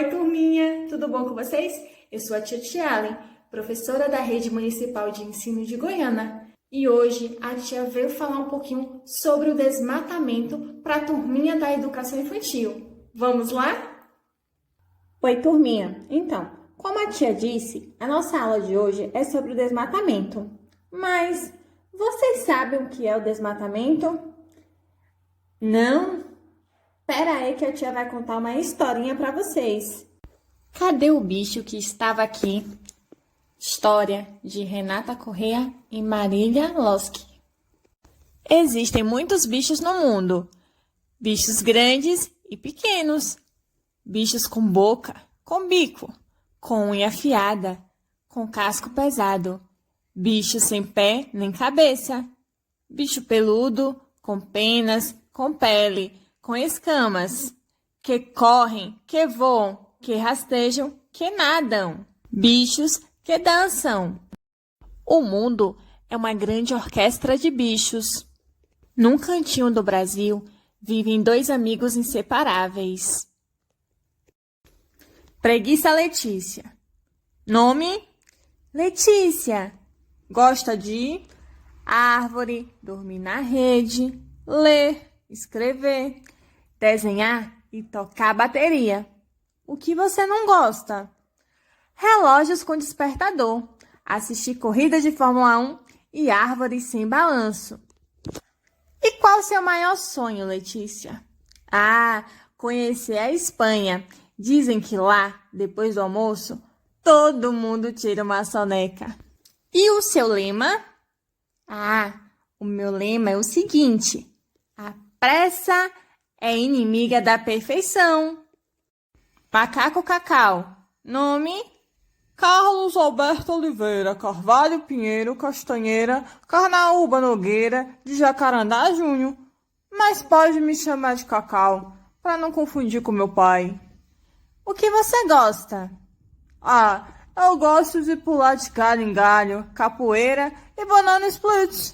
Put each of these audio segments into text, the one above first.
Oi, turminha! Tudo bom com vocês? Eu sou a tia Tialen, professora da Rede Municipal de Ensino de Goiânia. E hoje a tia veio falar um pouquinho sobre o desmatamento para a turminha da educação infantil. Vamos lá? Oi, turminha! Então, como a tia disse, a nossa aula de hoje é sobre o desmatamento. Mas vocês sabem o que é o desmatamento? Não? Pera aí que a tia vai contar uma historinha para vocês. Cadê o bicho que estava aqui? História de Renata Correa e Marília Losky. Existem muitos bichos no mundo. Bichos grandes e pequenos. Bichos com boca, com bico, com unha afiada, com casco pesado. Bicho sem pé nem cabeça. Bicho peludo, com penas, com pele, com escamas. Que correm, que voam, que rastejam, que nadam. Bichos que dançam. O mundo é uma grande orquestra de bichos. Num cantinho do Brasil, vivem dois amigos inseparáveis. Preguiça Letícia. Nome? Letícia. Gosta de árvore, dormir na rede, ler, escrever, desenhar e tocar bateria. O que você não gosta? Relógios com despertador, assistir corrida de Fórmula 1 e árvores sem balanço. E qual o seu maior sonho, Letícia? Ah, conhecer a Espanha. Dizem que lá, depois do almoço, todo mundo tira uma soneca. E o seu lema? Ah, o meu lema é o seguinte: a pressa é inimiga da perfeição. Macaco Cacau. Nome? Carlos Alberto Oliveira, Carvalho Pinheiro, Castanheira, Carnaúba Nogueira, de Jacarandá Júnior. Mas pode me chamar de Cacau, para não confundir com meu pai. O que você gosta? Ah, eu gosto de pular de galho em galho, capoeira e banana split.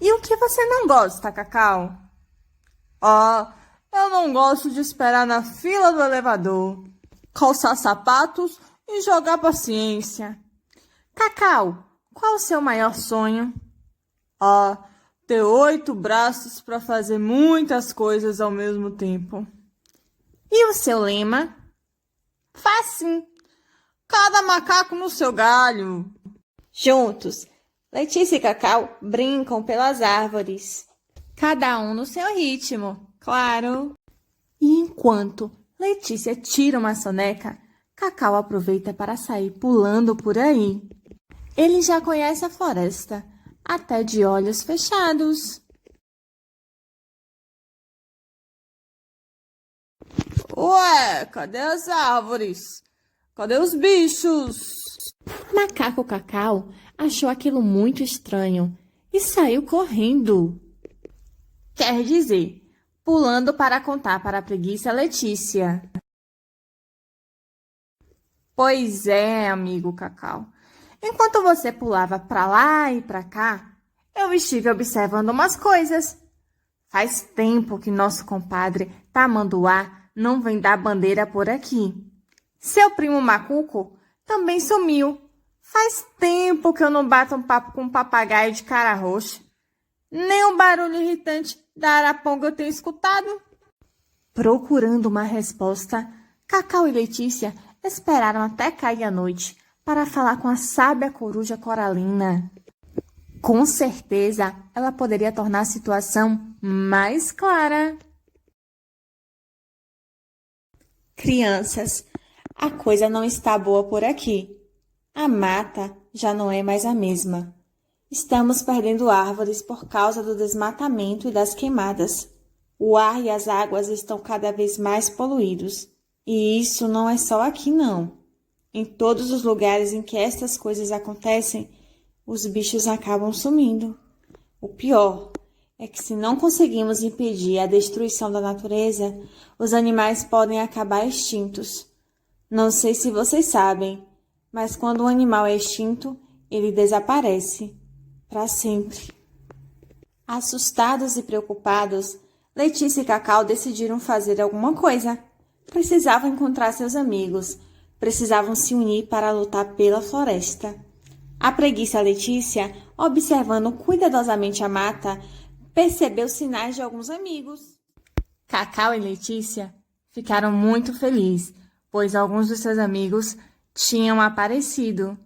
E o que você não gosta, Cacau? Ah, eu não gosto de esperar na fila do elevador, calçar sapatos e jogar paciência. Cacau, qual o seu maior sonho? Ah, ter 8 braços para fazer muitas coisas ao mesmo tempo. E o seu lema? Facinho. Cada macaco no seu galho. Juntos, Letícia e Cacau brincam pelas árvores. Cada um no seu ritmo, claro. E enquanto Letícia tira uma soneca, Cacau aproveita para sair pulando por aí. Ele já conhece a floresta, até de olhos fechados. Ué, cadê as árvores? Cadê os bichos? Macaco Cacau achou aquilo muito estranho e saiu correndo. Quer dizer, pulando para contar para a preguiça Letícia. Pois é, amigo Cacau. Enquanto você pulava para lá e para cá, eu estive observando umas coisas. Faz tempo que nosso compadre Tamanduá não vem dar bandeira por aqui. Seu primo Macuco também sumiu. Faz tempo que eu não bato um papo com um papagaio de cara roxa. Nem um barulho irritante da araponga eu tenho escutado. Procurando uma resposta, Cacau e Letícia esperaram até cair a noite para falar com a sábia coruja Coralina. Com certeza, ela poderia tornar a situação mais clara. Crianças, a coisa não está boa por aqui. A mata já não é mais a mesma. Estamos perdendo árvores por causa do desmatamento e das queimadas. O ar e as águas estão cada vez mais poluídos. E isso não é só aqui, não. Em todos os lugares em que estas coisas acontecem, os bichos acabam sumindo. O pior é que, se não conseguimos impedir a destruição da natureza, os animais podem acabar extintos. Não sei se vocês sabem, mas quando um animal é extinto, ele desaparece para sempre. Assustados e preocupados, Letícia e Cacau decidiram fazer alguma coisa. precisavam encontrar seus amigos, precisavam se unir para lutar pela floresta. A preguiça Letícia, observando cuidadosamente a mata, percebeu sinais de alguns amigos. Cacau e Letícia ficaram muito felizes, pois alguns dos seus amigos tinham aparecido.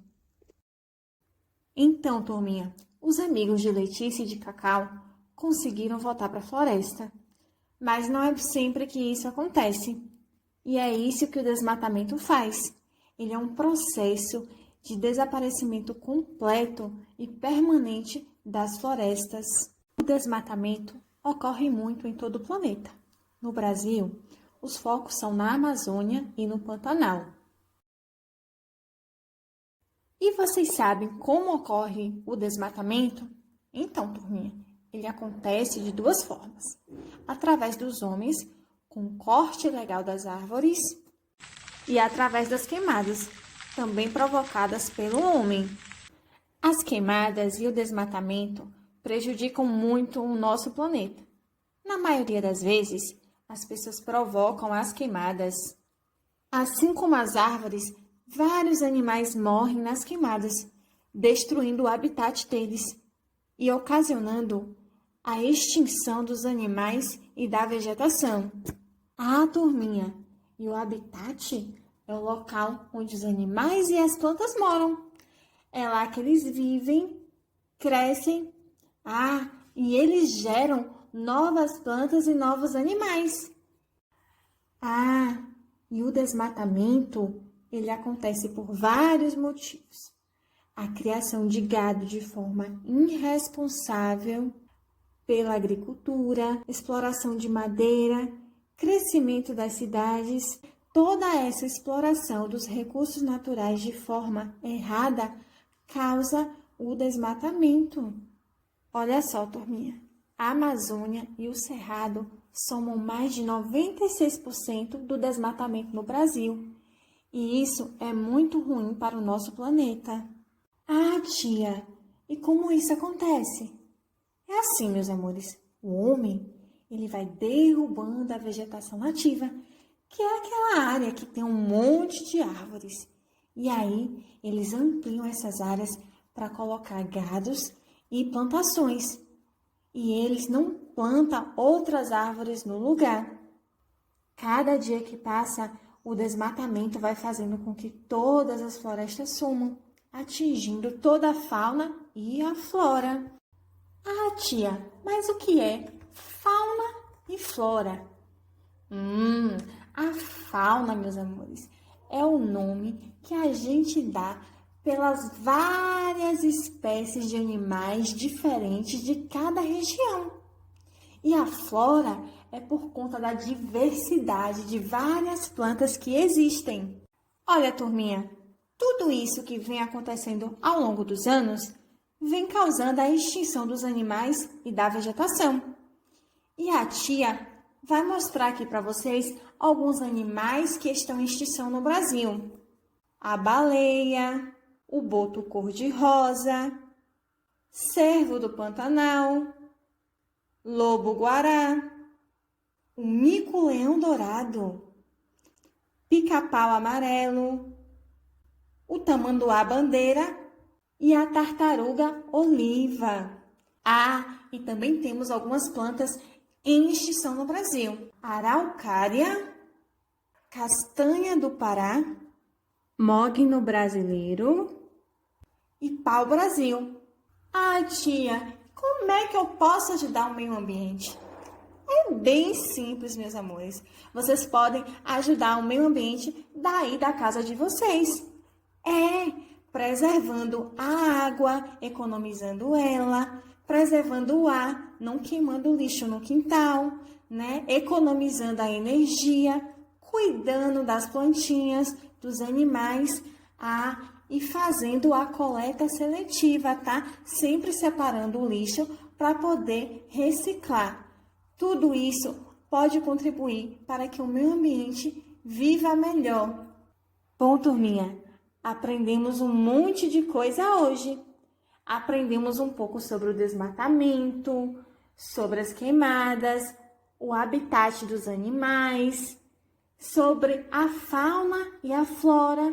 Então, turminha, os amigos de Letícia e de Cacau conseguiram voltar para a floresta. Mas não é sempre que isso acontece. E é isso que o desmatamento faz. Ele é um processo de desaparecimento completo e permanente das florestas. O desmatamento ocorre muito em todo o planeta. No Brasil, os focos são na Amazônia e no Pantanal. E vocês sabem como ocorre o desmatamento? Então, turminha, ele acontece de duas formas. Através dos homens, com o corte ilegal das árvores, e através das queimadas, também provocadas pelo homem. As queimadas e o desmatamento prejudicam muito o nosso planeta. Na maioria das vezes, as pessoas provocam as queimadas. Assim como as árvores, vários animais morrem nas queimadas, destruindo o habitat deles e ocasionando a extinção dos animais e da vegetação. Ah, turminha, e o habitat é o local onde os animais e as plantas moram. É lá que eles vivem, crescem, e eles geram novas plantas e novos animais. E o desmatamento, ele acontece por vários motivos. A criação de gado de forma irresponsável, pela agricultura, exploração de madeira, crescimento das cidades. Toda essa exploração dos recursos naturais de forma errada causa o desmatamento. Olha só, turminha, a Amazônia e o Cerrado somam mais de 96% do desmatamento no Brasil. E isso é muito ruim para o nosso planeta. Tia, e como isso acontece? É assim, meus amores, o homem, ele vai derrubando a vegetação nativa, que é aquela área que tem um monte de árvores. E aí, eles ampliam essas áreas para colocar gados e plantações. E eles não plantam outras árvores no lugar. Cada dia que passa, o desmatamento vai fazendo com que todas as florestas sumam, atingindo toda a fauna e a flora. Tia, mas o que é fauna e flora? A fauna, meus amores, é o nome que a gente dá pelas várias espécies de animais diferentes de cada região. E a flora é por conta da diversidade de várias plantas que existem. Olha, turminha, tudo isso que vem acontecendo ao longo dos anos vem causando a extinção dos animais e da vegetação. E a tia vai mostrar aqui para vocês alguns animais que estão em extinção no Brasil. A baleia, o boto cor-de-rosa, cervo do Pantanal, lobo-guará, o mico-leão dourado, pica-pau amarelo, o tamanduá-bandeira e a tartaruga oliva. E também temos algumas plantas em extinção no Brasil. Araucária, castanha do Pará, mogno brasileiro e pau-brasil. Tia, como é que eu posso ajudar o meio ambiente? É bem simples, meus amores. Vocês podem ajudar o meio ambiente daí da casa de vocês. Preservando a água, economizando ela, preservando o ar, não queimando lixo no quintal, né? Economizando a energia, cuidando das plantinhas, dos animais, e fazendo a coleta seletiva, tá? Sempre separando o lixo para poder reciclar. Tudo isso pode contribuir para que o meio ambiente viva melhor. Bom, turminha, aprendemos um monte de coisa hoje. Aprendemos um pouco sobre o desmatamento, sobre as queimadas, o habitat dos animais sobre a fauna e a flora,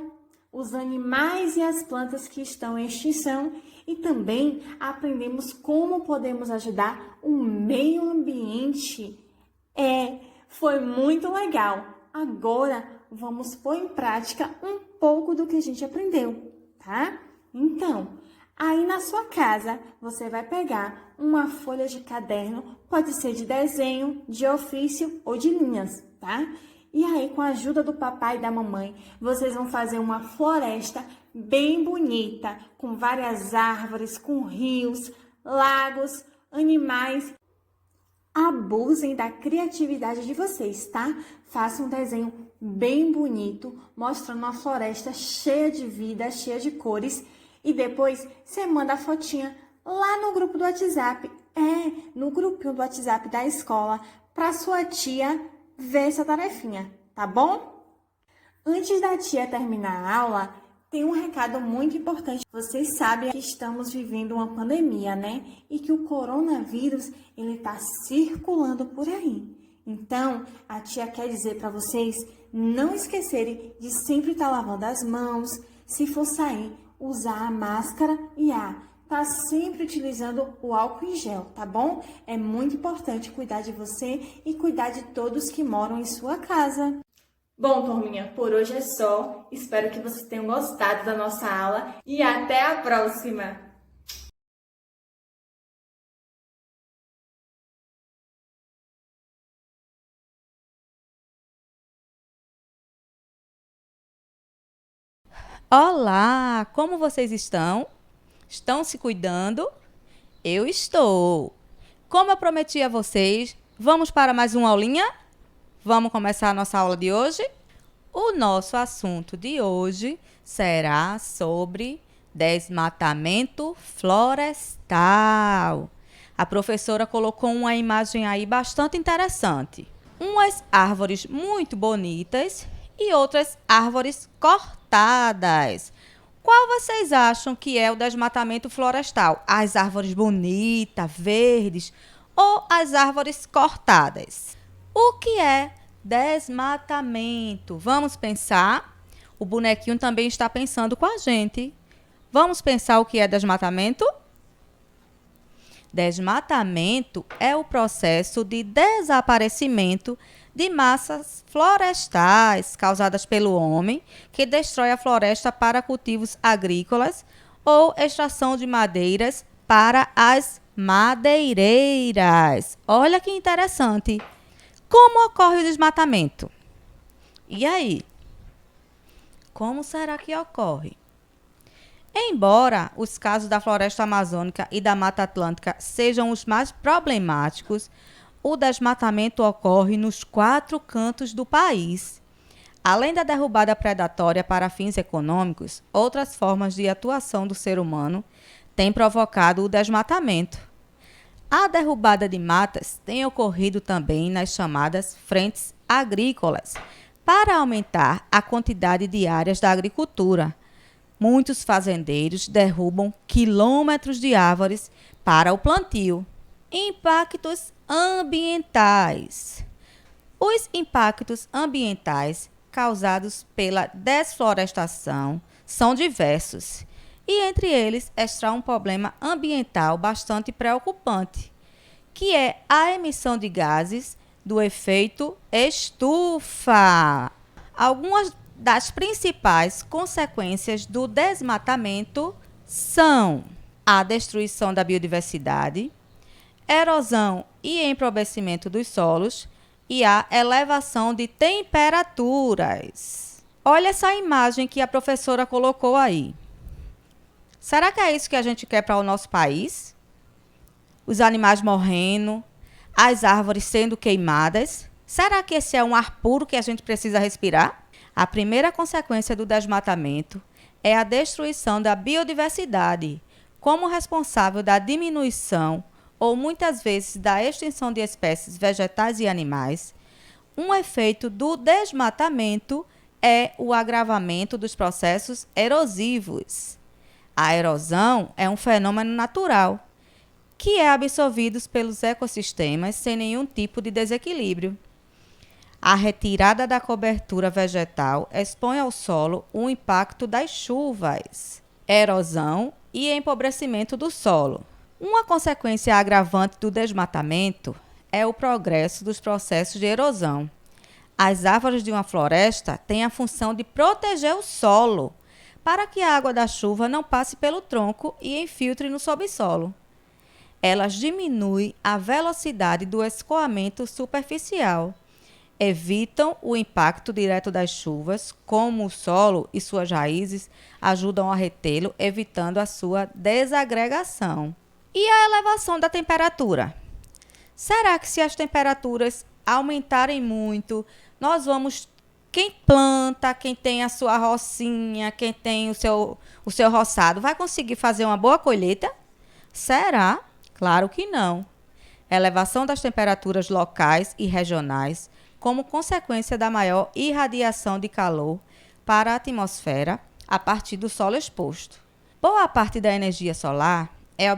os animais e as plantas que estão em extinção e também aprendemos como podemos ajudar o meio ambiente. Foi muito legal. Agora vamos pôr em prática um pouco do que a gente aprendeu, tá? Então, aí na sua casa, você vai pegar uma folha de caderno, pode ser de desenho, de ofício ou de linhas, tá? E aí, com a ajuda do papai e da mamãe, vocês vão fazer uma floresta bem bonita, com várias árvores, com rios, lagos, animais. Abusem da criatividade de vocês, tá? Façam um desenho bem bonito, mostrando uma floresta cheia de vida, cheia de cores. E depois você manda a fotinha lá no grupo do WhatsApp. No grupinho do WhatsApp da escola, para sua tia ver essa tarefinha, tá bom? Antes da tia terminar a aula, tem um recado muito importante. Vocês sabem que estamos vivendo uma pandemia, né? E que o coronavírus, ele tá circulando por aí. Então, a tia quer dizer para vocês não esquecerem de sempre estar lavando as mãos, se for sair, usar a máscara e tá sempre utilizando o álcool em gel, tá bom? É muito importante cuidar de você e cuidar de todos que moram em sua casa. Bom, turminha, por hoje é só. Espero que vocês tenham gostado da nossa aula e até a próxima! Olá, como vocês estão? Estão se cuidando? Eu estou. Como eu prometi a vocês, vamos para mais uma aulinha? Vamos começar a nossa aula de hoje? O nosso assunto de hoje será sobre desmatamento florestal. A professora colocou uma imagem aí bastante interessante. Umas árvores muito bonitas e outras árvores cortadas. Qual vocês acham que é o desmatamento florestal? As árvores bonitas, verdes ou as árvores cortadas? O que é desmatamento? Vamos pensar? O bonequinho também está pensando com a gente. Vamos pensar o que é desmatamento? Desmatamento é o processo de desaparecimento de massas florestais causadas pelo homem, que destrói a floresta para cultivos agrícolas ou extração de madeiras para as madeireiras. Olha que interessante! Como ocorre o desmatamento? E aí? Como será que ocorre? Embora os casos da floresta amazônica e da Mata Atlântica sejam os mais problemáticos, o desmatamento ocorre nos 4 cantos do país. Além da derrubada predatória para fins econômicos, outras formas de atuação do ser humano têm provocado o desmatamento. A derrubada de matas tem ocorrido também nas chamadas frentes agrícolas, para aumentar a quantidade de áreas da agricultura. Muitos fazendeiros derrubam quilômetros de árvores para o plantio. Impactos ambientais. Os impactos ambientais causados pela desflorestação são diversos, e entre eles está um problema ambiental bastante preocupante, que é a emissão de gases do efeito estufa. Algumas das principais consequências do desmatamento são a destruição da biodiversidade, erosão e empobrecimento dos solos e a elevação de temperaturas. Olha essa imagem que a professora colocou aí. Será que é isso que a gente quer para o nosso país? Os animais morrendo, as árvores sendo queimadas. Será que esse é um ar puro que a gente precisa respirar? A primeira consequência do desmatamento é a destruição da biodiversidade, como responsável da diminuição ou muitas vezes da extinção de espécies vegetais e animais. Um efeito do desmatamento é o agravamento dos processos erosivos. A erosão é um fenômeno natural, que é absorvido pelos ecossistemas sem nenhum tipo de desequilíbrio. A retirada da cobertura vegetal expõe ao solo o impacto das chuvas, erosão e empobrecimento do solo. Uma consequência agravante do desmatamento é o progresso dos processos de erosão. As árvores de uma floresta têm a função de proteger o solo, para que a água da chuva não passe pelo tronco e infiltre no subsolo. Elas diminuem a velocidade do escoamento superficial, evitam o impacto direto das chuvas, como o solo e suas raízes ajudam a retê-lo, evitando a sua desagregação. E a elevação da temperatura? Será que se as temperaturas aumentarem muito, nós vamos... Quem planta, quem tem a sua rocinha, quem tem o seu roçado, vai conseguir fazer uma boa colheita? Será? Claro que não. Elevação das temperaturas locais e regionais, como consequência da maior irradiação de calor para a atmosfera a partir do solo exposto. Boa parte da energia solar é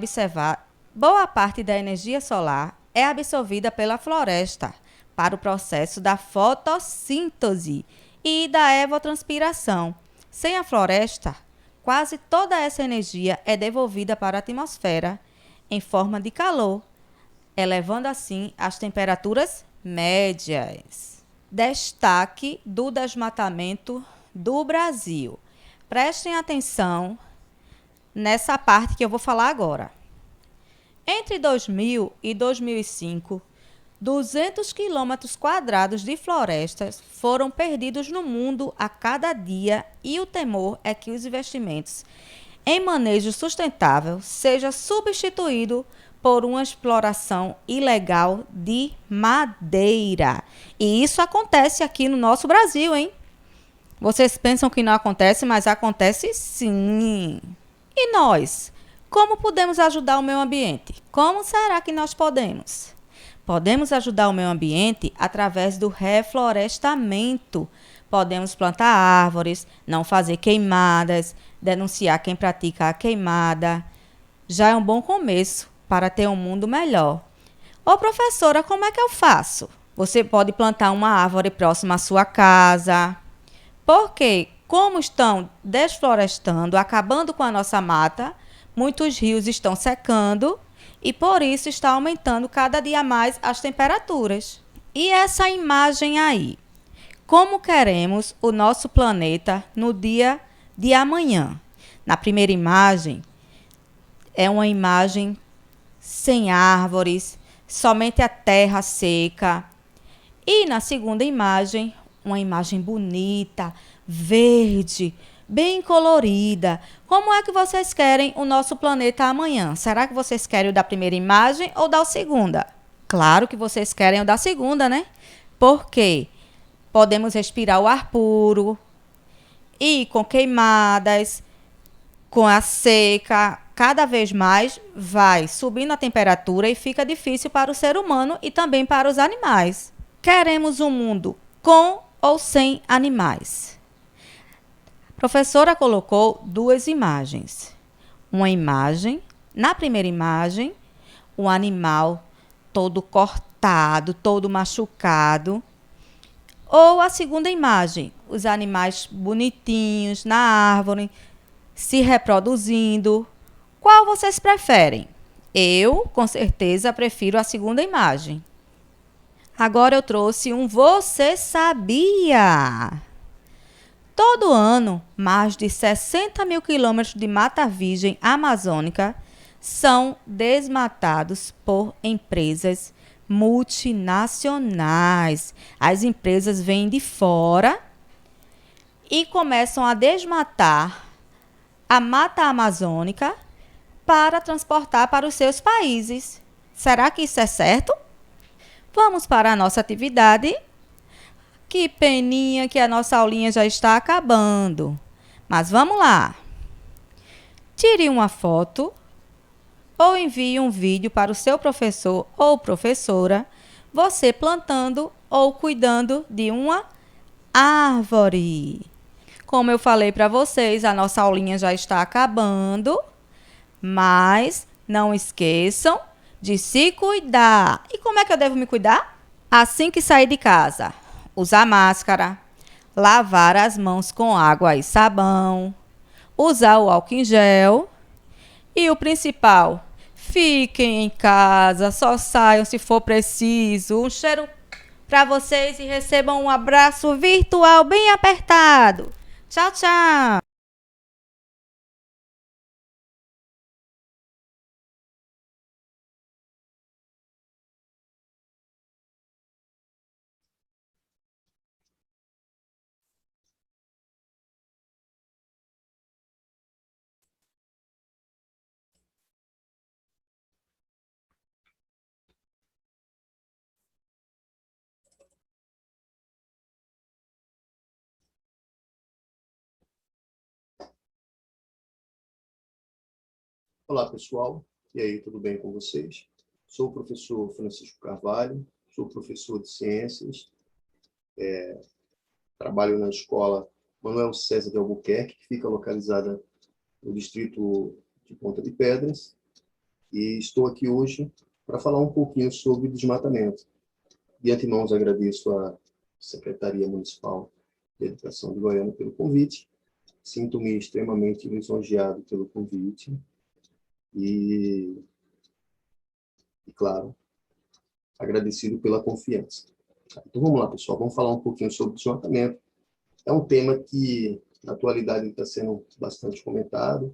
absorvida pela floresta para o processo da fotossíntese e da evapotranspiração. Sem a floresta, quase toda essa energia é devolvida para a atmosfera em forma de calor, elevando assim as temperaturas médias. Destaque do desmatamento do Brasil. Prestem atenção nessa parte que eu vou falar agora. Entre 2000 e 2005, 200 quilômetros quadrados de florestas foram perdidos no mundo a cada dia e o temor é que os investimentos em manejo sustentável seja substituído por uma exploração ilegal de madeira. E isso acontece aqui no nosso Brasil, hein? Vocês pensam que não acontece, mas acontece sim. E nós? Como podemos ajudar o meio ambiente? Como será que nós podemos? Podemos ajudar o meio ambiente através do reflorestamento. Podemos plantar árvores, não fazer queimadas, denunciar quem pratica a queimada. Já é um bom começo para ter um mundo melhor. Ô professora, como é que eu faço? Você pode plantar uma árvore próxima à sua casa. Porque, como estão desflorestando, acabando com a nossa mata, muitos rios estão secando e por isso está aumentando cada dia mais as temperaturas. E essa imagem aí? Como queremos o nosso planeta no dia de amanhã? Na primeira imagem, é uma imagem sem árvores, somente a terra seca. E na segunda imagem, uma imagem bonita, verde, bem colorida. Como é que vocês querem o nosso planeta amanhã? Será que vocês querem o da primeira imagem ou da segunda? Claro que vocês querem o da segunda, né? Porque podemos respirar o ar puro e com queimadas, com a seca, cada vez mais vai subindo a temperatura e fica difícil para o ser humano e também para os animais. Queremos um mundo com ou sem animais? A professora colocou duas imagens. Uma imagem, na primeira imagem, o animal todo cortado, todo machucado. Ou a segunda imagem, os animais bonitinhos na árvore, se reproduzindo. Qual vocês preferem? Eu, com certeza, prefiro a segunda imagem. Agora eu trouxe um Você Sabia? Todo ano, mais de 60 mil quilômetros de mata virgem amazônica são desmatados por empresas multinacionais. As empresas vêm de fora e começam a desmatar a mata amazônica para transportar para os seus países. Será que isso é certo? Vamos para a nossa atividade. Que peninha que a nossa aulinha já está acabando. Mas vamos lá. Tire uma foto ou envie um vídeo para o seu professor ou professora, você plantando ou cuidando de uma árvore. Como eu falei para vocês, a nossa aulinha já está acabando, mas não esqueçam de se cuidar. E como é que eu devo me cuidar? Assim que sair de casa, usar máscara, lavar as mãos com água e sabão, usar o álcool em gel e o principal, fiquem em casa, só saiam se for preciso. Um cheiro para vocês e recebam um abraço virtual bem apertado. Tchau, tchau! Olá, pessoal. E aí, tudo bem com vocês? Sou o professor Francisco Carvalho, sou professor de ciências, trabalho na escola Manuel César de Albuquerque, que fica localizada no distrito de Ponta de Pedras, e estou aqui hoje para falar um pouquinho sobre desmatamento. De antemão, agradeço à Secretaria Municipal de Educação de Goiânia pelo convite. Sinto-me extremamente lisonjeado pelo convite e claro, agradecido pela confiança. Então vamos lá, pessoal, vamos falar um pouquinho sobre desmatamento. É um tema que, na atualidade, está sendo bastante comentado,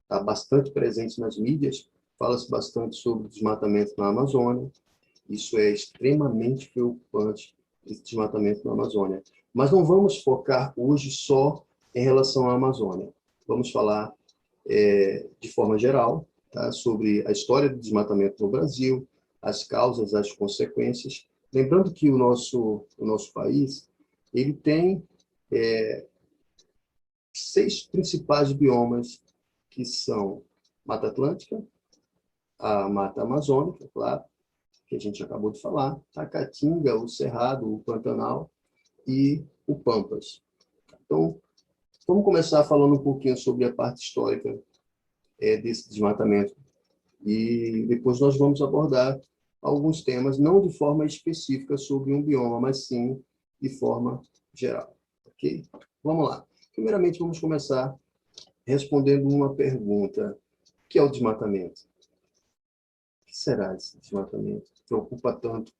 está bastante presente nas mídias, fala-se bastante sobre desmatamento na Amazônia. Isso é extremamente preocupante, esse desmatamento na Amazônia. Mas não vamos focar hoje só em relação à Amazônia. Vamos falar de forma geral, tá, sobre a história do desmatamento no Brasil, as causas, as consequências. Lembrando que o nosso país ele tem 6 principais biomas, que são Mata Atlântica, a Mata Amazônica, claro, que a gente acabou de falar, a Caatinga, o Cerrado, o Pantanal e o Pampas. Então, vamos começar falando um pouquinho sobre a parte histórica desse desmatamento. E depois nós vamos abordar alguns temas, não de forma específica sobre um bioma, mas sim de forma geral. Ok? Vamos lá. Primeiramente, vamos começar respondendo uma pergunta. O que é o desmatamento? O que será esse desmatamento que preocupa tanto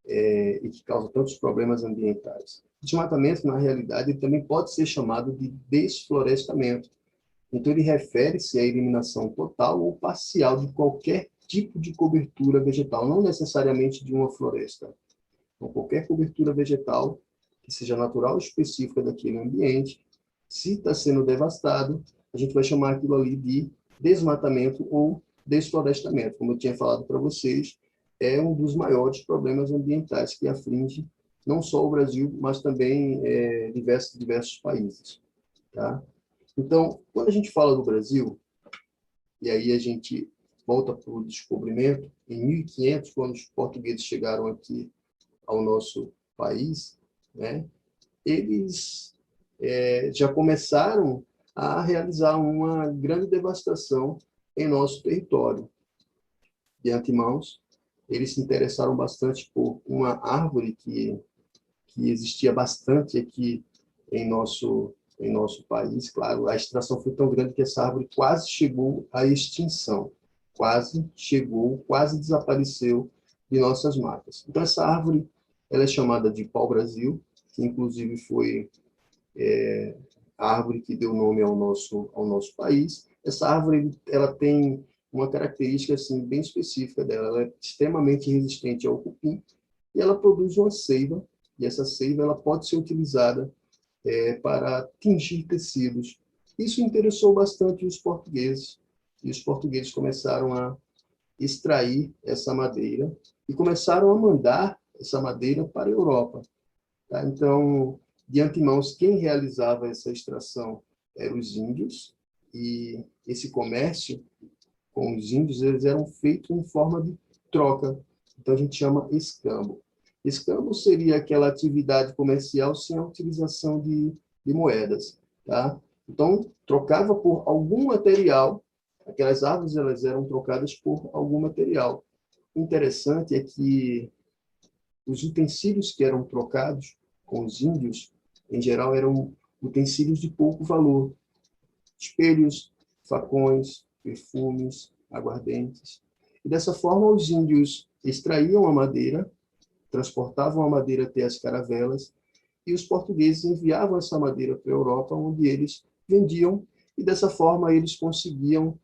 e que causa tantos problemas ambientais? Desmatamento, na realidade, ele também pode ser chamado de desflorestamento. Então, ele refere-se à eliminação total ou parcial de qualquer tipo de cobertura vegetal, não necessariamente de uma floresta. Então, qualquer cobertura vegetal, que seja natural ou específica daquele ambiente, se está sendo devastado, a gente vai chamar aquilo ali de desmatamento ou desflorestamento. Como eu tinha falado para vocês, é um dos maiores problemas ambientais que aflige não só o Brasil, mas também diversos países. Tá? Então, quando a gente fala do Brasil, e aí a gente volta para o descobrimento, em 1500, quando os portugueses chegaram aqui ao nosso país, né, eles já começaram a realizar uma grande devastação em nosso território. De antemão, eles se interessaram bastante por uma árvore que existia bastante aqui em nosso país. Claro, a extração foi tão grande que essa árvore quase chegou à extinção, quase desapareceu de nossas matas. Então, essa árvore ela é chamada de pau-brasil, que inclusive foi a árvore que deu nome ao nosso país. Essa árvore ela tem uma característica assim, bem específica dela. Ela é extremamente resistente ao cupim e ela produz uma seiva, e essa seiva ela pode ser utilizada para tingir tecidos. Isso interessou bastante os portugueses, e os portugueses começaram a extrair essa madeira e começaram a mandar essa madeira para a Europa. Tá? Então, de antemão, quem realizava essa extração eram os índios, e esse comércio com os índios eles eram feitos em forma de troca. Então, a gente chama escambo. Escambo seria aquela atividade comercial sem a utilização de moedas. Tá? Então, trocava por algum material, aquelas árvores elas eram trocadas por algum material. O interessante é que os utensílios que eram trocados com os índios, em geral, eram utensílios de pouco valor. Espelhos, facões, perfumes, aguardentes. E dessa forma, os índios extraíam a madeira, transportavam a madeira até as caravelas, e os portugueses enviavam essa madeira para a Europa, onde eles vendiam, e dessa forma eles conseguiram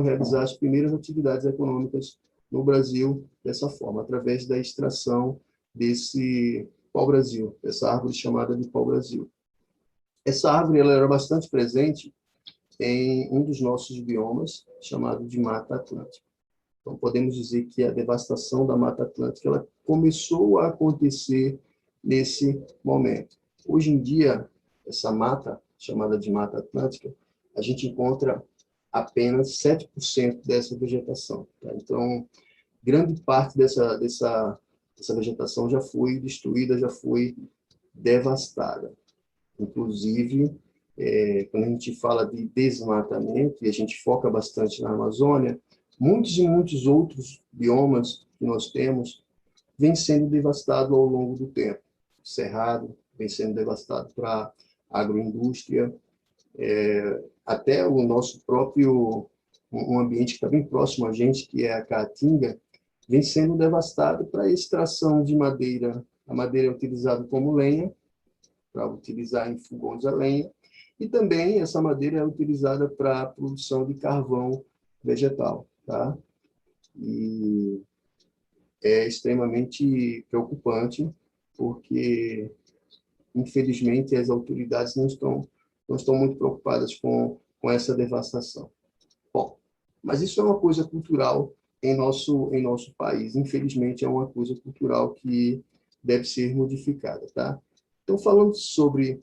realizar as primeiras atividades econômicas no Brasil dessa forma, através da extração desse pau-brasil, dessa árvore chamada de pau-brasil. Essa árvore ela era bastante presente em um dos nossos biomas, chamado de Mata Atlântica. Então, podemos dizer que a devastação da Mata Atlântica ela começou a acontecer nesse momento. Hoje em dia, essa mata, chamada de Mata Atlântica, a gente encontra apenas 7% dessa vegetação. Tá? Então, grande parte dessa vegetação já foi destruída, já foi devastada. Inclusive, quando a gente fala de desmatamento, e a gente foca bastante na Amazônia, muitos e muitos outros biomas que nós temos vêm sendo devastados ao longo do tempo. O Cerrado vem sendo devastado para a agroindústria, até o nosso próprio, um ambiente que está bem próximo a gente, que é a Caatinga, vem sendo devastado para a extração de madeira. A madeira é utilizada como lenha, para utilizar em fogões a lenha, e também essa madeira é utilizada para a produção de carvão vegetal. Tá? E é extremamente preocupante, porque, infelizmente, as autoridades não estão muito preocupadas com essa devastação. Bom, mas isso é uma coisa cultural em nosso país. Infelizmente, é uma coisa cultural que deve ser modificada. Tá? Então, falando sobre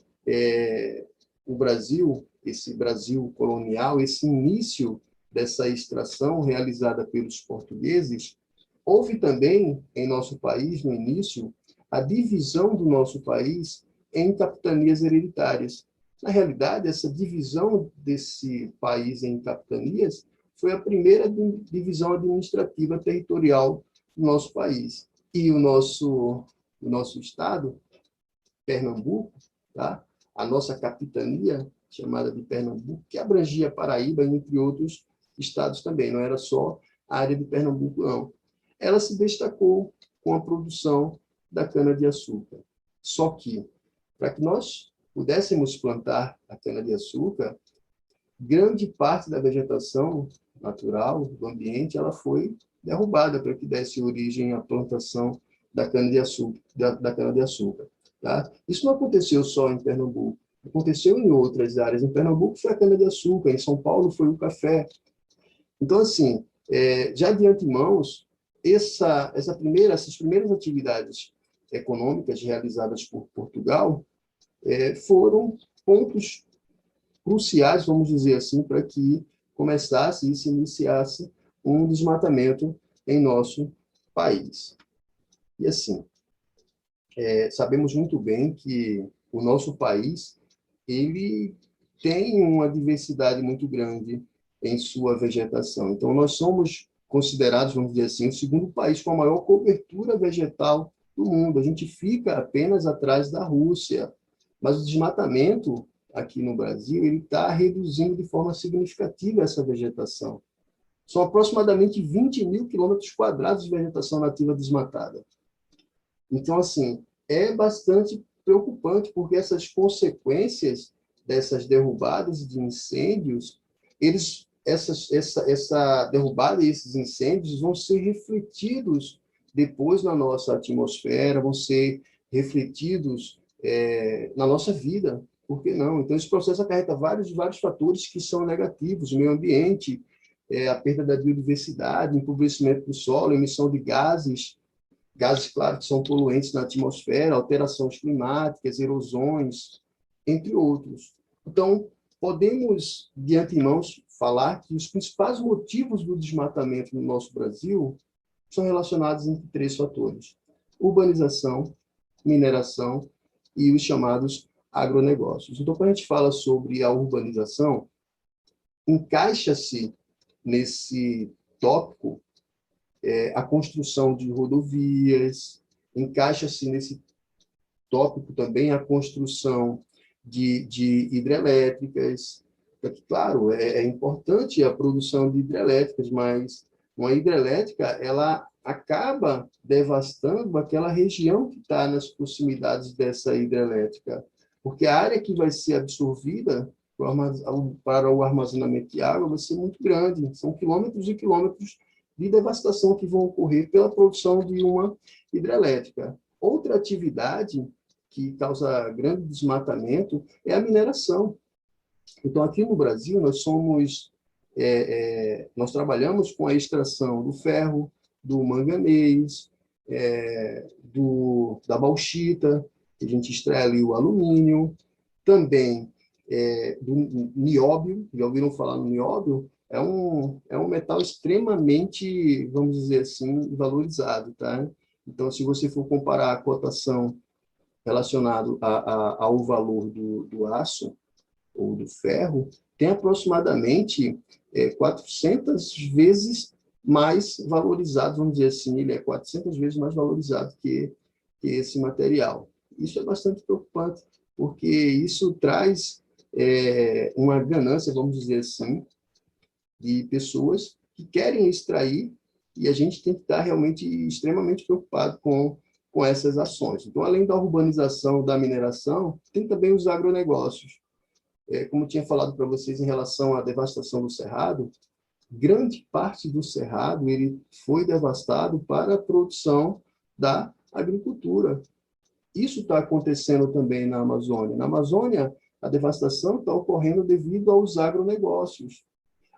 o Brasil, esse Brasil colonial, esse início dessa extração realizada pelos portugueses, houve também em nosso país, no início, a divisão do nosso país em capitanias hereditárias. Na realidade, essa divisão desse país em capitanias foi a primeira divisão administrativa territorial do nosso país. E o nosso estado, Pernambuco, tá? A nossa capitania, chamada de Pernambuco, que abrangia Paraíba, entre outros estados também, não era só a área de Pernambuco, não. Ela se destacou com a produção da cana-de-açúcar. Só que, para que nós pudéssemos plantar a cana-de-açúcar, grande parte da vegetação natural do ambiente ela foi derrubada para que desse origem à plantação da cana-de-açúcar. Tá? Isso não aconteceu só em Pernambuco, aconteceu em outras áreas. Em Pernambuco foi a cana-de-açúcar, em São Paulo foi o café. Então, assim, já de antemão, essas primeiras atividades econômicas realizadas por Portugal foram pontos cruciais, vamos dizer assim, para que começasse e se iniciasse um desmatamento em nosso país. E assim, sabemos muito bem que o nosso país ele tem uma diversidade muito grande em sua vegetação. Então, nós somos considerados, vamos dizer assim, o segundo país com a maior cobertura vegetal do mundo. A gente fica apenas atrás da Rússia. Mas o desmatamento aqui no Brasil ele está reduzindo de forma significativa essa vegetação. São aproximadamente 20 mil quilômetros quadrados de vegetação nativa desmatada. Então, assim, é bastante preocupante, porque essas consequências dessas derrubadas de incêndios, essa derrubada e esses incêndios vão ser refletidos depois na nossa atmosfera, vão ser refletidos na nossa vida. Por que não? Então, esse processo acarreta vários fatores que são negativos: o meio ambiente, a perda da biodiversidade, empobrecimento do solo, emissão de gases, claro, que são poluentes na atmosfera, alterações climáticas, erosões, entre outros. Então, podemos, de antemão, falar que os principais motivos do desmatamento no nosso Brasil são relacionados entre 3 fatores: urbanização, mineração e os chamados agronegócios. Então, quando a gente fala sobre a urbanização, encaixa-se nesse tópico a construção de rodovias, encaixa-se nesse tópico também a construção de hidrelétricas. Claro, é importante a produção de hidrelétricas, mas uma hidrelétrica ela acaba devastando aquela região que está nas proximidades dessa hidrelétrica, porque a área que vai ser absorvida para o armazenamento de água vai ser muito grande, são quilômetros e quilômetros de devastação que vão ocorrer pela produção de uma hidrelétrica. Outra atividade que causa grande desmatamento é a mineração. Então, aqui no Brasil, nós trabalhamos com a extração do ferro, do manganês, da bauxita, que a gente extrai ali o alumínio, também do nióbio. Já ouviram falar no nióbio? É um metal extremamente, vamos dizer assim, valorizado, tá? Então, se você for comparar a cotação relacionado ao valor do aço ou do ferro, tem aproximadamente 400 vezes mais valorizado, vamos dizer assim, ele é 400 vezes mais valorizado que esse material. Isso é bastante preocupante, porque isso traz uma ganância, vamos dizer assim, de pessoas que querem extrair, e a gente tem que estar realmente extremamente preocupado com essas ações. Então, além da urbanização da mineração, tem também os agronegócios. Como eu tinha falado para vocês em relação à devastação do Cerrado, grande parte do Cerrado ele foi devastado para a produção da agricultura. Isso está acontecendo também na Amazônia. Na Amazônia, a devastação está ocorrendo devido aos agronegócios.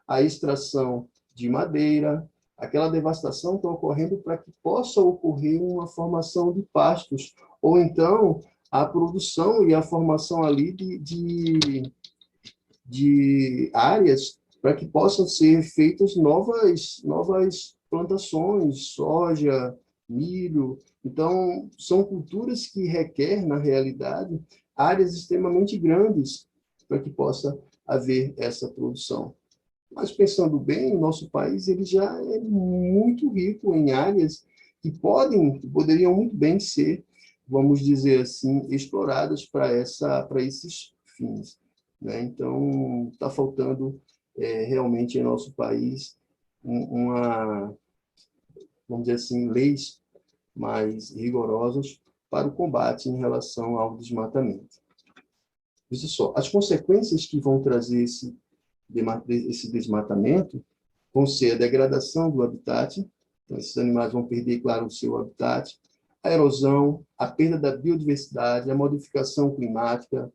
A extração de madeira, aquela devastação está ocorrendo para que possa ocorrer uma formação de pastos, ou então a produção e a formação ali de áreas para que possam ser feitas novas plantações, soja, milho. Então, são culturas que requerem, na realidade, áreas extremamente grandes para que possa haver essa produção. Mas, pensando bem, o nosso país ele já é muito rico em áreas que poderiam muito bem ser, vamos dizer assim, exploradas para esses fins, né? Então, está faltando realmente em nosso país vamos dizer assim, leis mais rigorosas para o combate em relação ao desmatamento. Veja só, as consequências que vão trazer esse desmatamento vão ser a degradação do habitat, então esses animais vão perder, claro, o seu habitat, a erosão, a perda da biodiversidade, a modificação climática.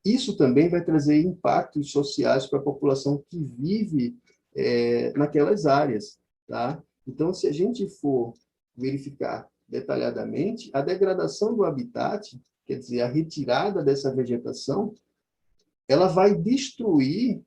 Isso também vai trazer impactos sociais para a população que vive naquelas áreas, tá? Então, se a gente for verificar detalhadamente, a degradação do habitat, quer dizer, a retirada dessa vegetação, ela vai destruir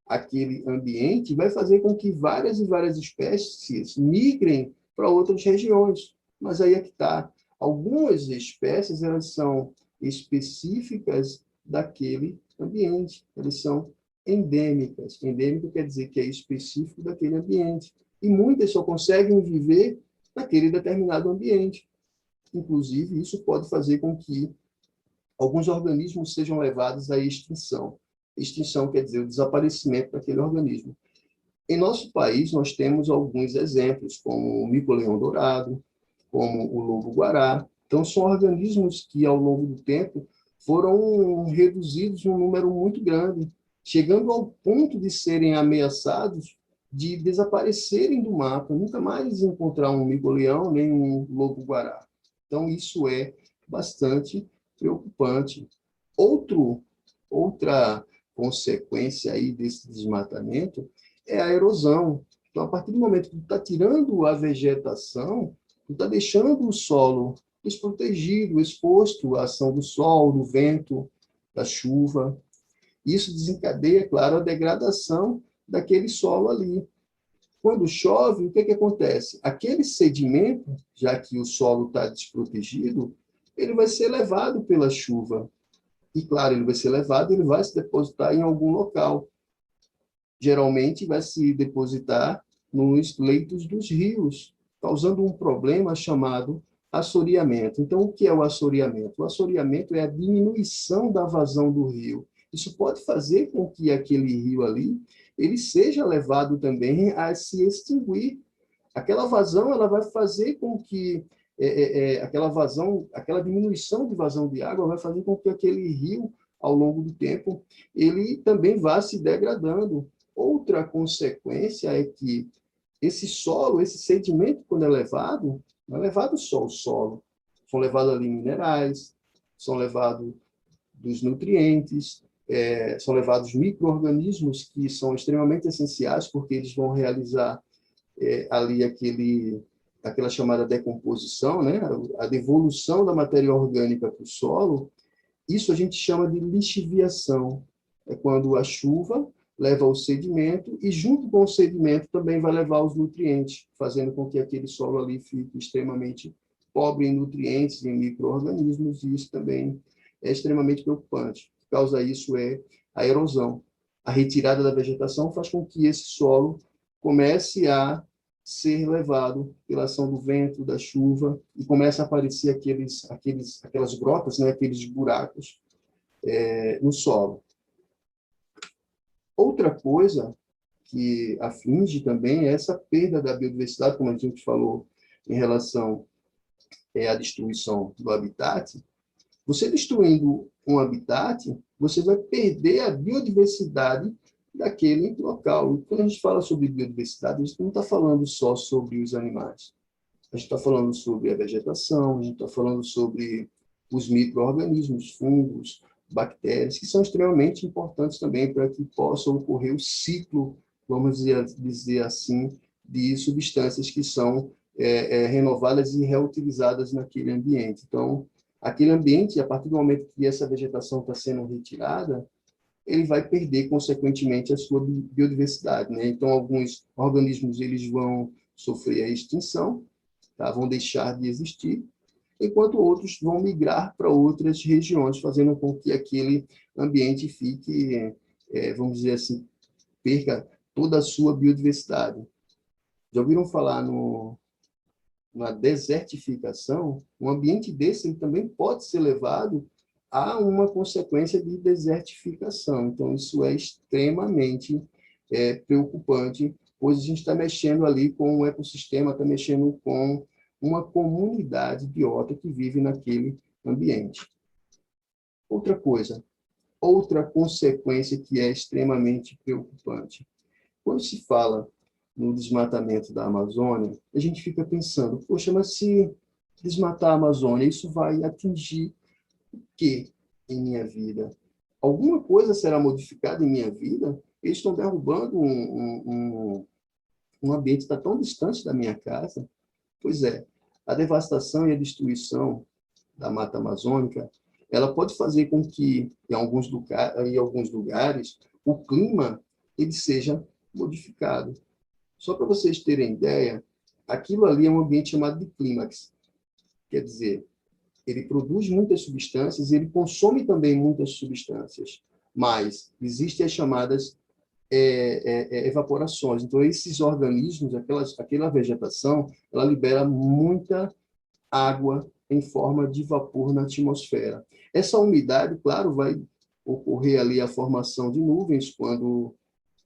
aquele ambiente, vai fazer com que várias e várias espécies migrem para outras regiões. Mas aí é que está. Algumas espécies elas são específicas daquele ambiente, elas são endêmicas. Endêmico quer dizer que é específico daquele ambiente. E muitas só conseguem viver naquele determinado ambiente. Inclusive, isso pode fazer com que alguns organismos sejam levados à extinção. Extinção quer dizer o desaparecimento daquele organismo. Em nosso país, nós temos alguns exemplos, como o mico-leão-dourado, como o lobo-guará. Então, são organismos que, ao longo do tempo, foram reduzidos em um número muito grande, chegando ao ponto de serem ameaçados de desaparecerem do mapa, nunca mais encontrar um mico-leão nem um lobo-guará. Então, isso é bastante preocupante. Outra consequência aí desse desmatamento é a erosão. Então, a partir do momento que tu está tirando a vegetação, tu está deixando o solo desprotegido, exposto à ação do sol, do vento, da chuva. Isso desencadeia, claro, a degradação daquele solo ali. Quando chove, o que acontece? Aquele sedimento, já que o solo está desprotegido, ele vai ser levado pela chuva. E, claro, ele vai ser levado, ele vai se depositar em algum local. Geralmente, vai se depositar nos leitos dos rios, causando um problema chamado Assoreamento. Então, o que é o assoreamento? O assoreamento é a diminuição da vazão do rio. Isso pode fazer com que aquele rio ali ele seja levado também a se extinguir. Aquela vazão ela vai fazer com que aquela vazão, aquela diminuição de vazão de água vai fazer com que aquele rio, ao longo do tempo, ele também vá se degradando. Outra consequência é que esse solo, esse sedimento, quando é levado, não é levado só o solo, são levados ali minerais, são levados dos nutrientes, são levados micro-organismos que são extremamente essenciais, porque eles vão realizar ali aquela chamada decomposição, né? A devolução da matéria orgânica para o solo. Isso a gente chama de lixiviação. É quando a chuva leva o sedimento e, junto com o sedimento, também vai levar os nutrientes, fazendo com que aquele solo ali fique extremamente pobre em nutrientes e em micro-organismos, e isso também é extremamente preocupante. O que causa isso é a erosão. A retirada da vegetação faz com que esse solo comece a ser levado pela ação do vento, da chuva, e começa a aparecer aquelas grotas, né, aqueles buracos no solo. Outra coisa que aflige também é essa perda da biodiversidade, como a gente falou em relação à destruição do habitat. Você destruindo um habitat, você vai perder a biodiversidade daquele local. E quando a gente fala sobre biodiversidade, a gente não está falando só sobre os animais. A gente está falando sobre a vegetação, a gente está falando sobre os micro-organismos, fungos, bactérias, que são extremamente importantes também para que possa ocorrer o ciclo, vamos dizer assim, de substâncias que são renovadas e reutilizadas naquele ambiente. Então, aquele ambiente, a partir do momento que essa vegetação está sendo retirada, ele vai perder, consequentemente, a sua biodiversidade, né? Então, alguns organismos eles vão sofrer a extinção, tá? Vão deixar de existir, enquanto outros vão migrar para outras regiões, fazendo com que aquele ambiente fique, vamos dizer assim, perca toda a sua biodiversidade. Já ouviram falar na desertificação? Um ambiente desse ele também pode ser levado a uma consequência de desertificação. Então, isso é extremamente preocupante, pois a gente está mexendo ali com um ecossistema, está mexendo com uma comunidade biota que vive naquele ambiente. Outra coisa, outra consequência que é extremamente preocupante. Quando se fala no desmatamento da Amazônia, a gente fica pensando, poxa, mas se desmatar a Amazônia, isso vai atingir o quê em minha vida? Alguma coisa será modificada em minha vida? Eles estão derrubando um ambiente que está tão distante da minha casa. Pois é, a devastação e a destruição da Mata Amazônica, ela pode fazer com que, em alguns lugares, o clima ele seja modificado. Só para vocês terem ideia, aquilo ali é um ambiente chamado de clímax. Quer dizer, ele produz muitas substâncias, ele consome também muitas substâncias, mas existem as chamadas evaporações. Então, esses organismos, aquela vegetação, ela libera muita água em forma de vapor na atmosfera. Essa umidade, claro, vai ocorrer ali a formação de nuvens quando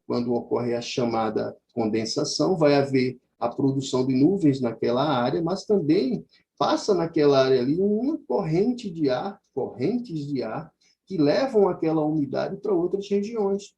ocorre a chamada condensação, vai haver a produção de nuvens naquela área, mas também passa naquela área ali uma correntes de ar, que levam aquela umidade para outras regiões.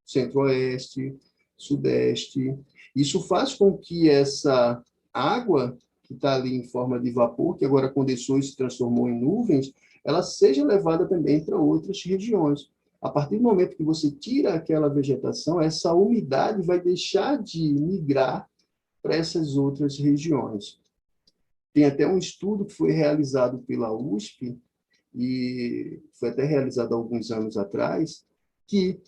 Centro-oeste, sudeste. Isso faz com que essa água, que está ali em forma de vapor, que agora condensou e se transformou em nuvens, ela seja levada também para outras regiões. A partir do momento que você tira aquela vegetação, essa umidade vai deixar de migrar para essas outras regiões. Tem até um estudo que foi realizado pela USP, e foi até realizado há alguns anos atrás, que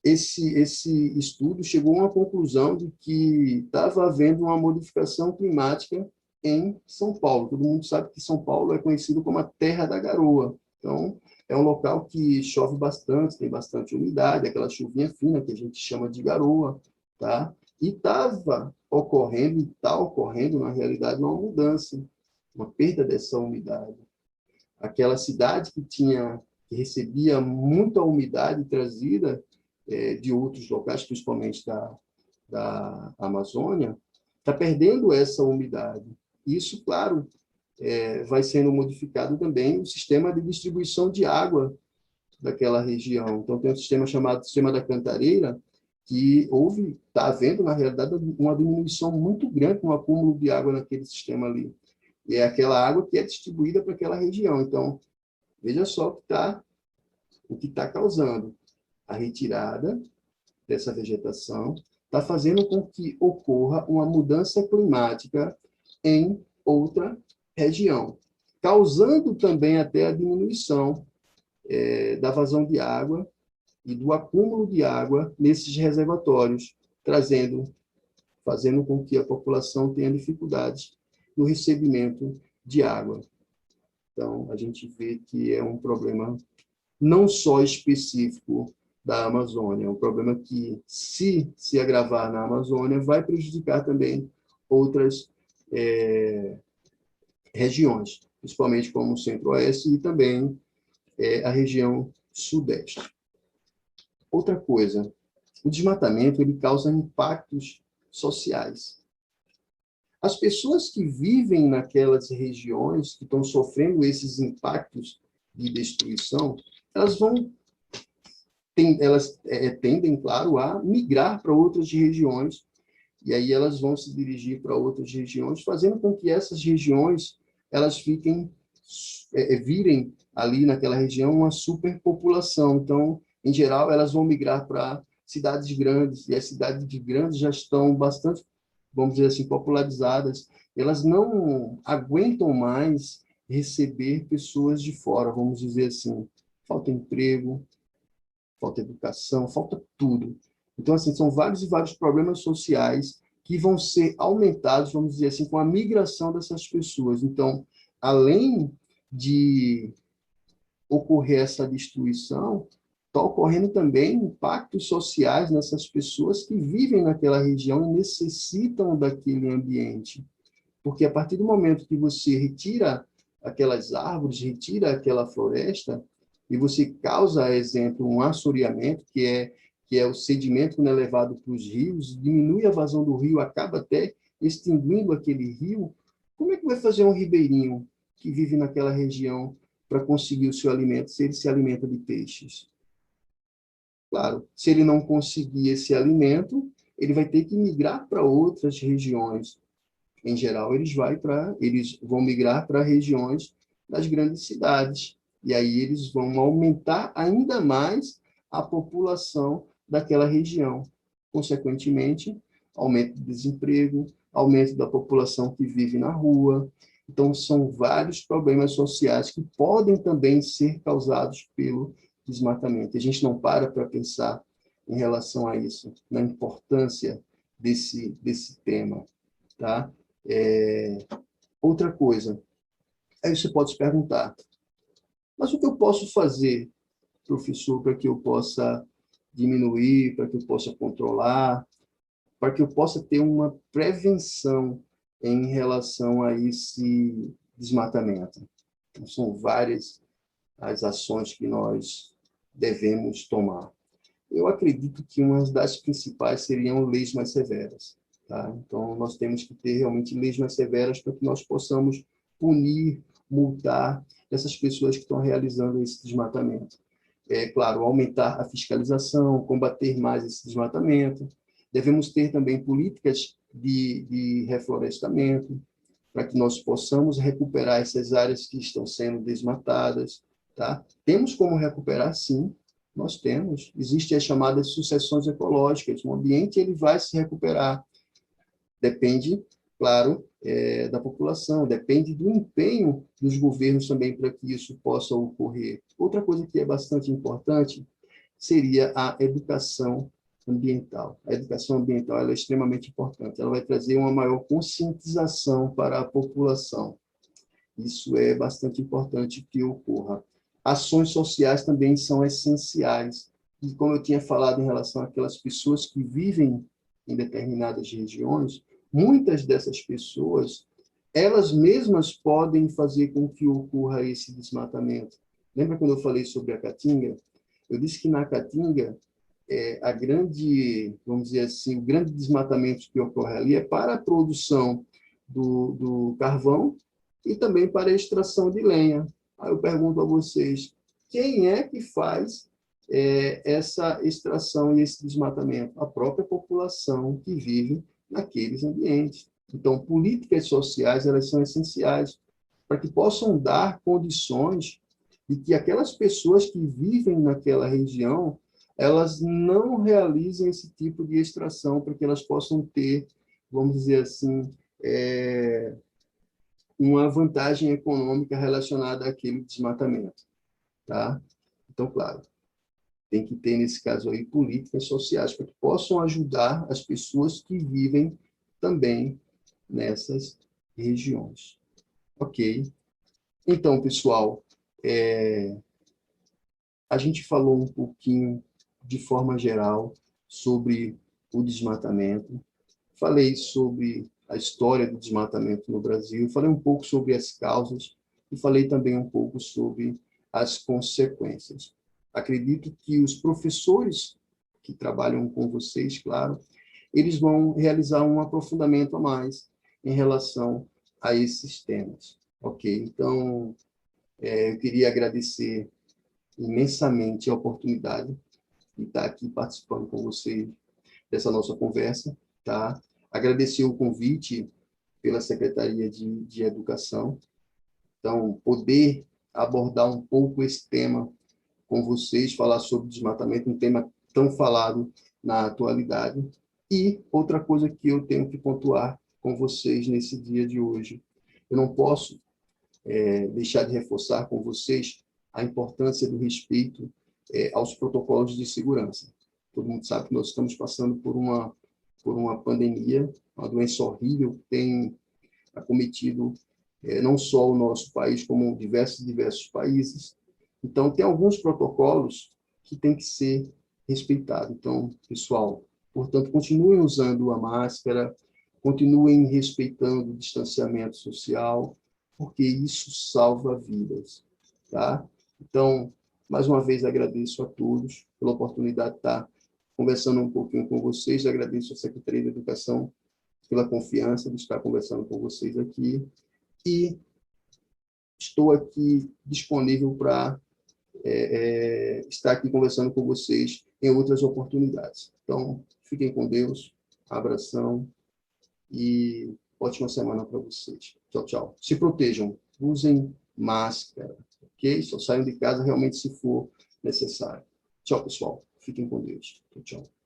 esse estudo chegou a uma conclusão de que estava havendo uma modificação climática em São Paulo. Todo mundo sabe que São Paulo é conhecido como a terra da garoa. Então, é um local que chove bastante, tem bastante umidade, aquela chuvinha fina que a gente chama de garoa, tá? E estava ocorrendo, e está ocorrendo, na realidade, uma mudança, uma perda dessa umidade. Aquela cidade que recebia muita umidade trazida de outros locais, principalmente da Amazônia, está perdendo essa umidade. Isso, claro, vai sendo modificado também o sistema de distribuição de água daquela região. Então, tem um sistema chamado Sistema da Cantareira, que está havendo, na realidade, uma diminuição muito grande no acúmulo de água naquele sistema ali. E é aquela água que é distribuída para aquela região. Então, veja só o que está causando a retirada dessa vegetação, está fazendo com que ocorra uma mudança climática em outra região, causando também até a diminuição da vazão de água e do acúmulo de água nesses reservatórios, fazendo com que a população tenha dificuldades no recebimento de água. Então, a gente vê que é um problema não só específico da Amazônia, é um problema que, se agravar na Amazônia, vai prejudicar também outras regiões, principalmente como o Centro-Oeste e também a região Sudeste. Outra coisa, o desmatamento ele causa impactos sociais. As pessoas que vivem naquelas regiões que estão sofrendo esses impactos de destruição, elas tendem, claro, a migrar para outras regiões, e aí elas vão se dirigir para outras regiões, fazendo com que essas regiões elas virem ali naquela região uma superpopulação. Então, em geral, elas vão migrar para cidades grandes, e as cidades grandes já estão bastante, vamos dizer assim, popularizadas. Elas não aguentam mais receber pessoas de fora, vamos dizer assim. Falta emprego, falta educação, falta tudo. Então, assim, são vários e vários problemas sociais que vão ser aumentados, vamos dizer assim, com a migração dessas pessoas. Então, além de ocorrer essa destruição, está ocorrendo também impactos sociais nessas pessoas que vivem naquela região e necessitam daquele ambiente. Porque a partir do momento que você retira aquelas árvores, retira aquela floresta, e você causa, exemplo, um assoreamento, que é o sedimento quando é levado para os rios, diminui a vazão do rio, acaba até extinguindo aquele rio, como é que vai fazer um ribeirinho que vive naquela região para conseguir o seu alimento, se ele se alimenta de peixes? Claro, se ele não conseguir esse alimento, ele vai ter que migrar para outras regiões. Em geral, eles vão migrar para regiões das grandes cidades. E aí eles vão aumentar ainda mais a população daquela região. Consequentemente, aumento do desemprego, aumento da população que vive na rua. Então, são vários problemas sociais que podem também ser causados pelo desmatamento. A gente não para pensar em relação a isso, na importância desse tema. Tá? Outra coisa, aí você pode se perguntar, mas o que eu posso fazer, professor, para que eu possa diminuir, para que eu possa controlar, para que eu possa ter uma prevenção em relação a esse desmatamento? Então, são várias as ações que nós devemos tomar. Eu acredito que uma das principais seriam leis mais severas. Tá? Então, nós temos que ter realmente leis mais severas para que nós possamos punir, multar essas pessoas que estão realizando esse desmatamento. Claro, aumentar a fiscalização, combater mais esse desmatamento. Devemos ter também políticas de reflorestamento, para que nós possamos recuperar essas áreas que estão sendo desmatadas. Tá? Temos como recuperar, sim, nós temos. Existem as chamadas sucessões ecológicas, o ambiente ele vai se recuperar. Depende, claro, da população, depende do empenho dos governos também para que isso possa ocorrer. Outra coisa que é bastante importante seria a educação ambiental. A educação ambiental ela é extremamente importante, ela vai trazer uma maior conscientização para a população. Isso é bastante importante que ocorra. Ações sociais também são essenciais. E como eu tinha falado em relação àquelas pessoas que vivem em determinadas regiões, muitas dessas pessoas, elas mesmas podem fazer com que ocorra esse desmatamento. Lembra quando eu falei sobre a Caatinga? Eu disse que na Caatinga, a grande, vamos dizer assim, o grande desmatamento que ocorre ali é para a produção do carvão e também para a extração de lenha. Aí eu pergunto a vocês, quem é que faz essa extração e esse desmatamento? A própria população que vive naqueles ambientes. Então, políticas sociais, elas são essenciais para que possam dar condições de que aquelas pessoas que vivem naquela região, elas não realizem esse tipo de extração, para que elas possam ter, vamos dizer assim, uma vantagem econômica relacionada àquele desmatamento. Tá? Então, claro, tem que ter, nesse caso aí, políticas sociais para que possam ajudar as pessoas que vivem também nessas regiões. Ok? Então, pessoal, a gente falou um pouquinho, de forma geral, sobre o desmatamento. Falei sobre a história do desmatamento no Brasil, falei um pouco sobre as causas e falei também um pouco sobre as consequências. Acredito que os professores que trabalham com vocês, claro, eles vão realizar um aprofundamento a mais em relação a esses temas. Ok? Então, eu queria agradecer imensamente a oportunidade de estar aqui participando com vocês dessa nossa conversa, tá? Agradecer o convite pela Secretaria de Educação. Então, poder abordar um pouco esse tema com vocês, falar sobre desmatamento, um tema tão falado na atualidade. E outra coisa que eu tenho que pontuar com vocês nesse dia de hoje, eu não posso deixar de reforçar com vocês a importância do respeito aos protocolos de segurança. Todo mundo sabe que nós estamos passando por uma pandemia, uma doença horrível que tem acometido não só o nosso país, como diversos países. Então, tem alguns protocolos que têm que ser respeitados. Então, pessoal, portanto, continuem usando a máscara, continuem respeitando o distanciamento social, porque isso salva vidas, tá? Então, mais uma vez, agradeço a todos pela oportunidade de estar conversando um pouquinho com vocês. Agradeço à Secretaria de Educação pela confiança de estar conversando com vocês aqui. E estou aqui disponível para estar aqui conversando com vocês em outras oportunidades. Então, fiquem com Deus, abração e ótima semana para vocês. Tchau, tchau. Se protejam, usem máscara, ok? Só saiam de casa realmente se for necessário. Tchau, pessoal. Fiquem com Deus. Tchau, tchau.